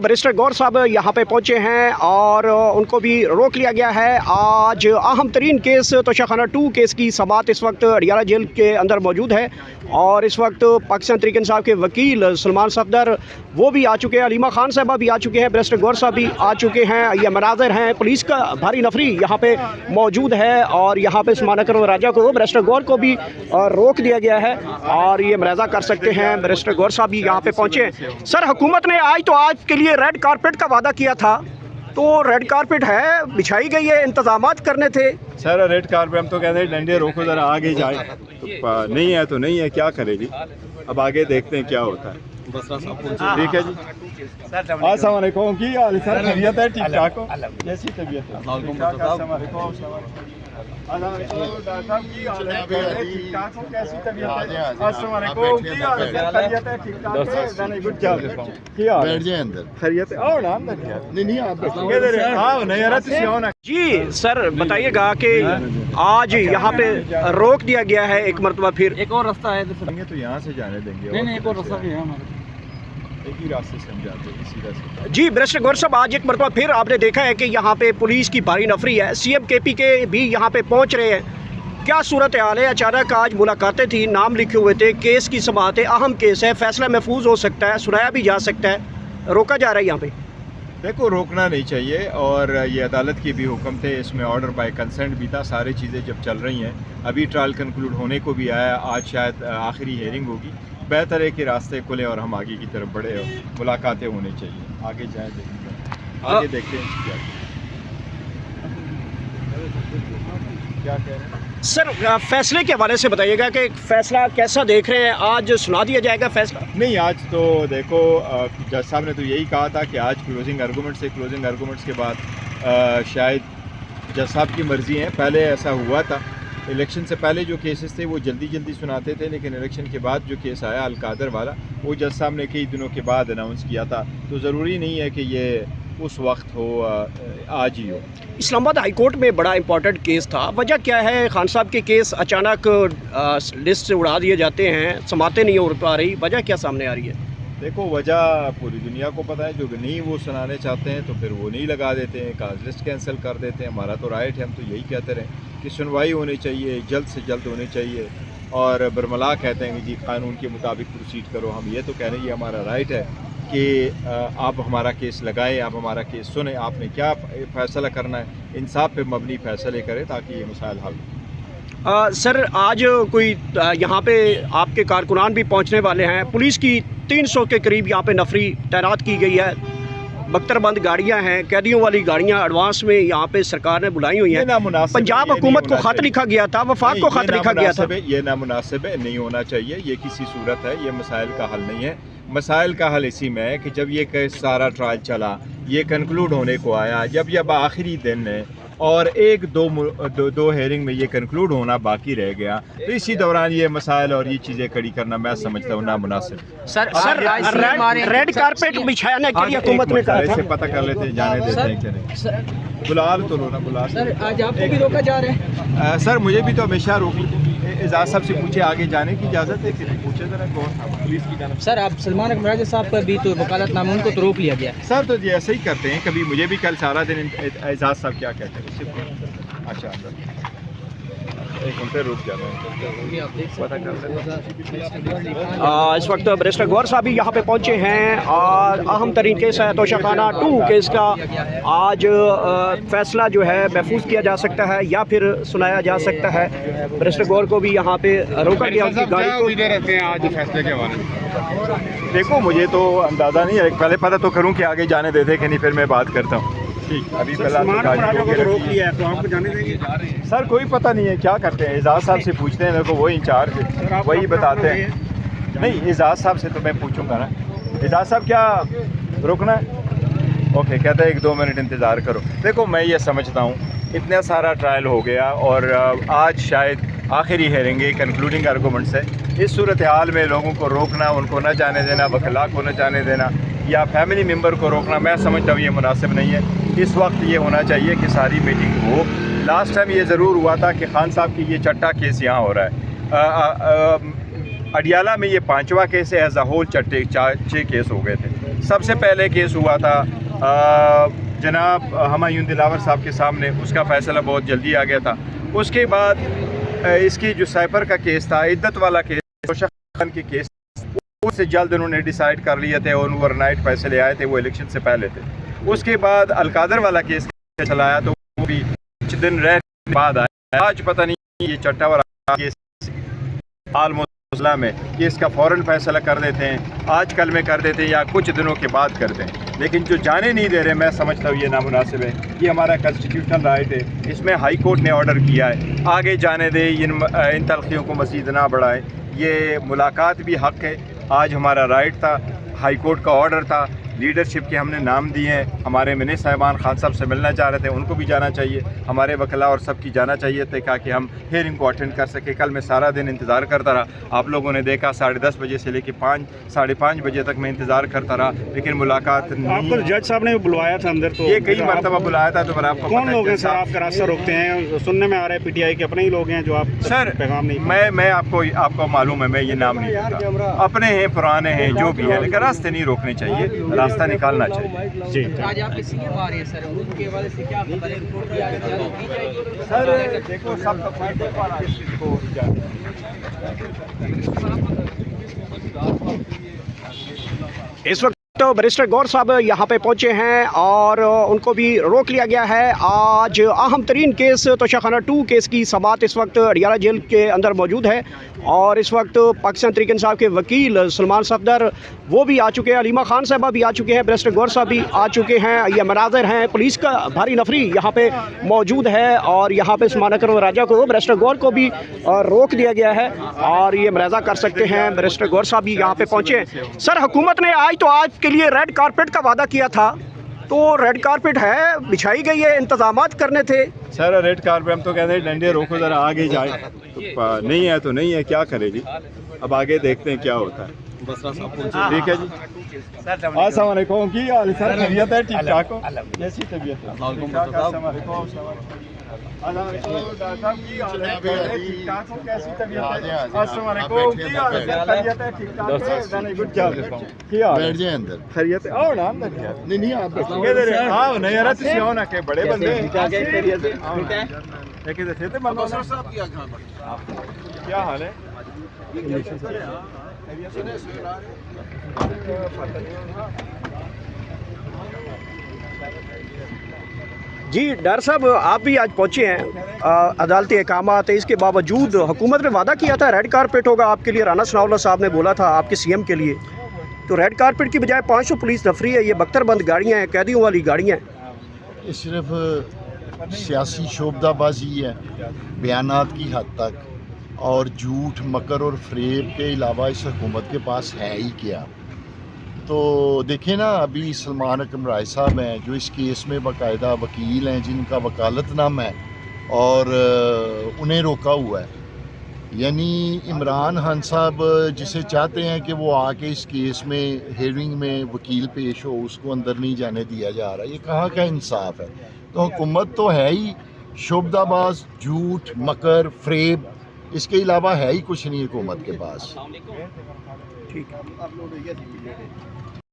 Barrister गौर साहब यहाँ पे पहुँचे हैं और उनको भी रोक लिया गया है। आज अहम तरीन केस तोशाखाना 2 केस की समाअत इस वक्त अडियाला जेल के अंदर मौजूद है और इस वक्त पाकिस्तान तहरीक इंसाफ के वकील सलमान सफदर वो भी आ चुके हैं, अलीमा खान साहबा भी आ चुके हैं, बैरिस्टर गौर साहब भी आ चुके हैं। ये मनाज़र हैं, पुलिस का भारी नफरी यहाँ पे मौजूद है और यहाँ पे उस्मान अकरम राजा को, बैरिस्टर गौर को भी रोक दिया गया है और ये मुलाजा कर सकते हैं। बैरिस्टर गौर साहब भी यहाँ पे पहुँचे। सर, हुकूमत ने आज तो आज के लिए रेड कारपेट का वादा किया था, तो रेड कारपेट है, बिछाई गई है, इंतजामात करने थे। सर रेड कारपेट हम तो कहते हैं डंडे रोको ज़रा आगे जाए, तो नहीं है तो नहीं है, क्या करेगी। अब आगे देखते हैं क्या होता है। ठीक है जी। अस्सलाम वालेकुम, की हाल सर? खैरियत है? ठीक ठाक हो? कैसी तबीयत है? जी सर, बताइएगा कि आज यहाँ पे रोक दिया गया है एक मरतबा फिर। एक और रास्ता है तो यहाँ से जाने देंगे? नहीं, एक और रास्ता भी है हमारे, एक ही रास्ते से हम जाते हैं, इसी रास्ते। जी बैरिस्टर गौर साहब, आज एक मरतबा फिर आपने देखा है कि यहाँ पे पुलिस की भारी नफरी है, सीएम केपी के भी यहाँ पे पहुँच रहे हैं। क्या सूरत हाल है? अचानक आज मुलाकातें थी, नाम लिखे हुए थे, केस की समाअत है, अहम केस है, फैसला महफूज हो सकता है, सुनाया भी जा सकता है, रोका जा रहा है यहाँ पे। देखो, रोकना नहीं चाहिए और ये अदालत के भी हुक्म थे, इसमें ऑर्डर बाय कंसेंट भी था। सारी चीज़ें जब चल रही हैं, अभी ट्रायल कंक्लूड होने को भी आया, आज शायद आखिरी हेयरिंग होगी। बेहतर है कि रास्ते खुले और हम आगे की तरफ बढ़े और मुलाकातें होनी चाहिए। आगे जाए, आगे देखते हैं क्या कह रहे हैं। सर, फैसले के हवाले से बताइएगा कि फैसला कैसा देख रहे हैं? आज सुना दिया जाएगा फैसला? नहीं, आज तो देखो जज साहब ने तो यही कहा था कि आज क्लोजिंग आर्गूमेंट्स है, क्लोजिंग आर्गूमेंट्स के बाद शायद जज साहब की मर्ज़ी है। पहले ऐसा हुआ था, इलेक्शन से पहले जो केसेस थे वो जल्दी सुनाते थे, लेकिन इलेक्शन के बाद जो केस आया अलकादर वाला, वो जज साहब ने कई दिनों के बाद अनाउंस किया था। तो ज़रूरी नहीं है कि ये उस वक्त हो, आज ही हो। इस्लामाबाद हाई कोर्ट में बड़ा इंपॉर्टेंट केस था, वजह क्या है? खान साहब के केस अचानक लिस्ट से उड़ा दिए जाते हैं, समातें नहीं हो पा रही, वजह क्या सामने आ रही है? देखो, वजह पूरी दुनिया को पता है। जो नहीं वो सुनाने चाहते हैं तो फिर वो नहीं लगा देते हैं, काज लिस्ट कैंसिल कर देते हैं। हमारा तो राइट है, हम तो यही कहते रहे कि सुनवाई होनी चाहिए, जल्द से जल्द होनी चाहिए। और बरमला कहते हैं कि जी कानून के मुताबिक प्रोसीड करो। हम ये तो कह रहे हैं, ये हमारा राइट है कि आप हमारा केस लगाएं, आप हमारा केस सुने, आपने क्या फ़ैसला करना है, इंसाफ पे मबनी फ़ैसले करें ताकि ये मसाइल हल। सर, आज कोई यहाँ पे आपके कारकुनान भी पहुँचने वाले हैं। पुलिस की 300 के करीब यहाँ पे नफरी तैनात की गई है, बख्तरबंद गाड़ियाँ हैं, कैदियों वाली गाड़ियाँ एडवांस में यहाँ पे सरकार ने बुलाई हुई हैं। पंजाब हुकूमत को खत लिखा गया था, वफाक को खत लिखा गया था। ये नामुनासिब है, नहीं होना चाहिए, ये किसी सूरत है, ये मसाइल का हल नहीं है। मसाइल का हल इसी में है कि जब ये सारा ट्रायल चला, ये कंक्लूड होने को आया, जब आखिरी दिन है और दो हेयरिंग में ये कंक्लूड होना बाकी रह गया, तो इसी दौरान ये मसाइल और ये चीज़ें खड़ी करना मैं समझता हूँ नामुनासिब। सर, रेड कारपेट बिछाने के लिए हुकूमत ने कहा था। पता कर लेते हैं, जाने देते हैं कि नहीं। बुला तो लो ना, बुला। सर, आज आपको भी रोका जा रहा है? सर, मुझे भी तो हमेशा रोकी। एजाज साहब से पूछे आगे जाने की इजाज़त है कि नहीं, पूछे ज़रा गौर पुलिस की जानब। सर, आप सलमान अकरम राजा साहब का भी तो वकालतनामा, उनको तो रोक लिया गया। सर, तो ये ऐसे ही करते हैं, कभी मुझे भी कल सारा दिन एजाज साहब क्या कहते हैं। अच्छा, एक घंटे रुक जाते हैं, पता कर लेते हैं। इस वक्त बैरिस्टर गौर साहब भी यहाँ पे पहुँचे हैं और अहम तरीन केस है तोशाखाना 2 केस का। आज फैसला जो है महफूज किया जा सकता है या फिर सुनाया जा सकता है। बैरिस्टर गौर को भी यहाँ पे रोका गया, उनकी गाड़ी को। रहते हैं आज फैसले के बारे में देखो, मुझे तो अंदाज़ा नहीं है, पहले पता तो करूँ कि आगे जाने देते कि नहीं, फिर मैं बात करता हूँ। ठीक, अभी रोक लिया है तो आपको जाने देंगे? सर, कोई पता नहीं है, क्या करते हैं, एजाज साहब से पूछते हैं, देखो वो इंचार्ज है, वही बताते हैं। नहीं, एजाज साहब से तो मैं पूछूंगा ना। एजाज साहब, क्या रोकना है? ओके, कहते हैं 1-2 मिनट इंतज़ार करो। देखो, मैं ये समझता हूँ इतना सारा ट्रायल हो गया और आज शायद आखिरी हेयरिंग है, कंक्लूडिंग आर्गूमेंट्स है। इस सूरत हाल में लोगों को रोकना, उनको न जाने देना, वकला को न जाने देना या फैमिली मेम्बर को रोकना, मैं समझता हूँ ये मुनासिब नहीं है। इस वक्त ये होना चाहिए कि सारी मीटिंग हो। लास्ट टाइम ये ज़रूर हुआ था कि खान साहब की ये छठा केस यहाँ हो रहा है। अडियाला में ये 5वां केस है, एज अ होल 6 केस हो गए थे। सबसे पहले केस हुआ था जनाब हुमायूं दिलावर साहब के सामने, उसका फ़ैसला बहुत जल्दी आ गया था। उसके बाद इसकी जो साइपर का केस था, इद्दत वाला केस, खान की केस, उससे जल्द उन्होंने डिसाइड कर लिए थे और ओवरनाइट फैसले आए थे, वो इलेक्शन से पहले थे। उसके बाद अलकादर वाला केस चलाया तो वो भी कुछ दिन रह बाद आया। आज पता नहीं ये चट्टा वाला केस आलमोस्ट में कि इसका फ़ौरन फैसला कर देते हैं, आज कल में कर देते हैं या कुछ दिनों के बाद करते हैं, लेकिन जो जाने नहीं दे रहे, मैं समझता हूँ ये नामुनासिब है। ये हमारा कॉन्स्टिट्यूशनल राइट है, इसमें हाई कोर्ट ने ऑर्डर किया है, आगे जाने दे, इन तलखियों को मज़ीद ना बढ़ाए। ये मुलाकात भी हक़ है, आज हमारा राइट था, हाई कोर्ट का ऑर्डर था, लीडरशिप के हमने नाम दिए हैं। हमारे मिनिस्टर साहिबान खान साहब से मिलना चाह रहे थे, उनको भी जाना चाहिए, हमारे वकला और सब की जाना चाहिए थे ताकि हम हियरिंग को अटेंड कर सके। कल मैं सारा दिन इंतज़ार करता रहा, आप लोगों ने देखा 10:30 बजे से लेकर 5 साढ़े 5 बजे तक मैं इंतज़ार करता रहा, लेकिन मुलाकात आपको जज साहब ने बुलवाया था अंदर, तो ये कई मरतबा बुलाया था। तो फिर आपको कौन लोग हैं सर आपका रास्ता रोकते हैं? सुनने में आ रहा है PTI के अपने ही लोग हैं जो आप सर पैगाम नहीं। मैं आपको मालूम है, मैं ये नाम नहीं देता, अपने हैं, पुराने हैं, जो भी है, लेकिन रास्ते नहीं रोकने चाहिए, रास्ता निकालना चाहिए। जी आज आपके सीएम आ रहे हैं सर, उनके हवाले से क्या खबर है? रिपोर्ट की जाएगी सर देखो सब इस वक्त तो बैरिस्टर गौर साहब यहाँ पे पहुँचे हैं और उनको भी रोक लिया गया है। आज अहम तरीन केस तोशाखाना 2 केस की समाअत इस वक्त अडियाला जेल के अंदर मौजूद है और इस वक्त पाकिस्तान तहरीक इंसाफ के वकील सलमान सफदर वो भी आ चुके हैं, अलीमा खान साहबा भी आ चुके हैं, बैरिस्टर गौर साहब भी आ चुके हैं। ये मनाज़र हैं, पुलिस का भारी नफरी यहाँ पे मौजूद है और यहाँ पे उस्मान अकरम राजा को, बैरिस्टर गौर को भी रोक दिया गया है और ये मुलाजा कर सकते हैं। बैरिस्टर गौर साहब भी यहाँ पे पहुँचे। सर हुकूमत ने आज के लिए रेड कारपेट का वादा किया था, तो रेड कारपेट है, बिछाई गई है, इंतजामात करने थे। सर रेड कारपेट हम तो कहते हैं डंडे रोको ज़रा आगे जाए, तो नहीं है तो नहीं है, क्या करेगी, अब आगे देखते हैं क्या होता है। ठीक है जी। अस्सलाम वालेकुम, की हाल है सर? खैरियत है? ठीक ठाक हो? कैसी तबीयत है? खैरियत है? आओ ना अंदर यार। नहीं आप आओ ना यार, तुम आओ ना, के बड़े बंदे क्या हाल है? जी डर साहब, आप भी आज पहुँचे हैं, अदालती अहकामात है, इसके बावजूद हुकूमत ने वादा किया था रेड कारपेट होगा आपके लिए, राना सनाउल्लाह साहब ने बोला था आपके CM के लिए, तो रेड कारपेट की बजाय 500 पुलिस नफरी है, ये बख्तरबंद गाड़ियाँ हैं, कैदियों वाली गाड़ियाँ हैं। ये सिर्फ सियासी शोबदाबाजी है बयानात की हद तक, और झूठ मकर और फरेब के अलावा इस हुकूमत के पास है ही क्या। तो देखें ना, अभी सलमान अकरम राय साहब हैं जो इस केस में बाकायदा वकील हैं, जिनका वकालतनामा है और उन्हें रोका हुआ है। यानी इमरान खान साहब जिसे चाहते हैं कि वो आके इस केस में हियरिंग में वकील पेश हो, उसको अंदर नहीं जाने दिया जा रहा। ये कहाँ का इंसाफ है? तो हुकूमत तो है ही शोबदाबाज, झूठ मकर फरेब, इसके अलावा है ही कुछ नहीं हुकूमत के पास। ठीक है।